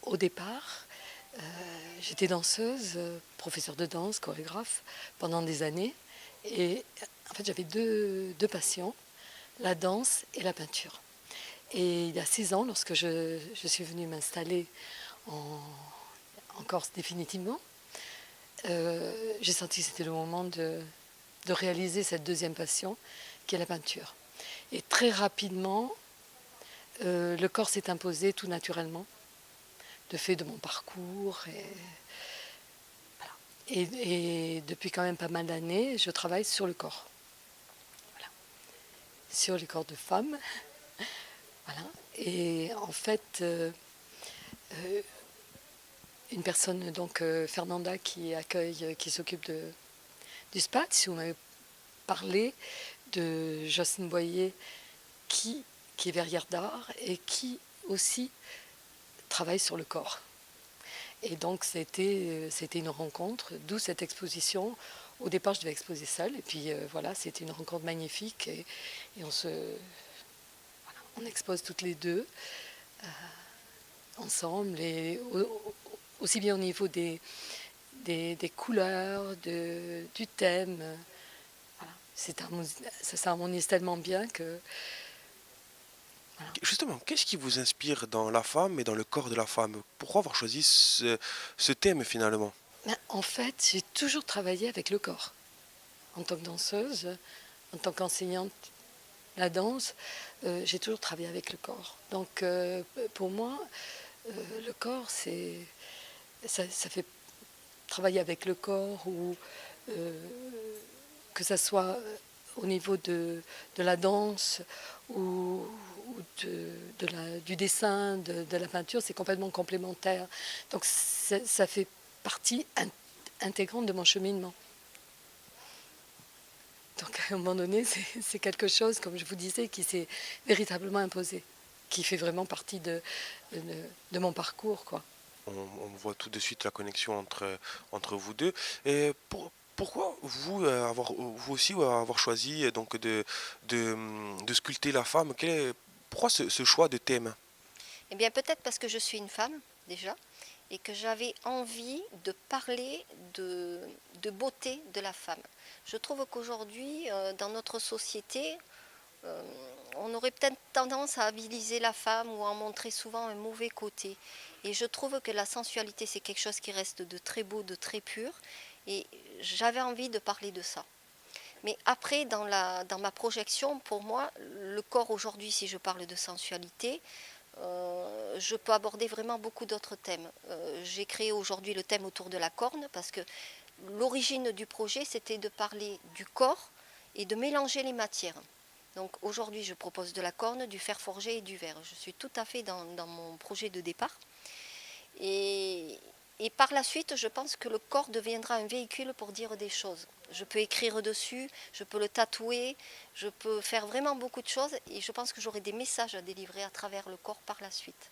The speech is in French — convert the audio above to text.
au départ, j'étais danseuse, professeure de danse, chorégraphe pendant des années. Et en fait, j'avais deux passions, la danse et la peinture. Et il y a 6 ans, lorsque je suis venue m'installer en, en Corse définitivement, j'ai senti que c'était le moment de réaliser cette deuxième passion, qui est la peinture. Et très rapidement, le corps s'est imposé tout naturellement, de fait de mon parcours. Et depuis quand même pas mal d'années, je travaille sur le corps. Voilà. Sur les corps de femmes. Voilà. Et en fait, une personne, donc Fernanda, qui accueille, qui s'occupe du SPAT, si vous m'avez parlé de Jocelyne Boyer, qui est verrière d'art et qui aussi travaille sur le corps. Et donc c'était une rencontre, d'où cette exposition. Au départ, je devais exposer seule, et puis voilà, c'était une rencontre magnifique, et on expose toutes les deux ensemble, et aussi bien au niveau des couleurs, du thème. Voilà. Ça s'harmonise tellement bien que... Voilà. Justement, qu'est-ce qui vous inspire dans la femme et dans le corps de la femme? Pourquoi avoir choisi ce thème finalement? Ben, en fait, j'ai toujours travaillé avec le corps. En tant que danseuse, en tant qu'enseignante, la danse, j'ai toujours travaillé avec le corps. Donc pour moi, le corps, ça fait travailler avec le corps, ou que ça soit au niveau de la danse ou du dessin, de la peinture, c'est complètement complémentaire. Donc ça fait partie intégrante de mon cheminement. Donc à un moment donné, c'est quelque chose, comme je vous disais, qui s'est véritablement imposé, qui fait vraiment partie de, de mon parcours, quoi. On voit tout de suite la connexion entre vous deux. Et pourquoi vous aussi avoir choisi donc de sculpter la femme? Pourquoi ce choix de thème? Eh bien, peut-être parce que je suis une femme, déjà, et que j'avais envie de parler de beauté de la femme. Je trouve qu'aujourd'hui, dans notre société, euh, on aurait peut-être tendance à habiliser la femme ou à en montrer souvent un mauvais côté. Et je trouve que la sensualité, c'est quelque chose qui reste de très beau, de très pur. Et j'avais envie de parler de ça. Mais après, dans ma projection, pour moi, le corps aujourd'hui, si je parle de sensualité, je peux aborder vraiment beaucoup d'autres thèmes. J'ai créé aujourd'hui le thème autour de la corne parce que l'origine du projet, c'était de parler du corps et de mélanger les matières. Donc aujourd'hui, je propose de la corne, du fer forgé et du verre. Je suis tout à fait dans mon projet de départ. Et, et par la suite, je pense que le corps deviendra un véhicule pour dire des choses. Je peux écrire dessus, je peux le tatouer, je peux faire vraiment beaucoup de choses et je pense que j'aurai des messages à délivrer à travers le corps par la suite.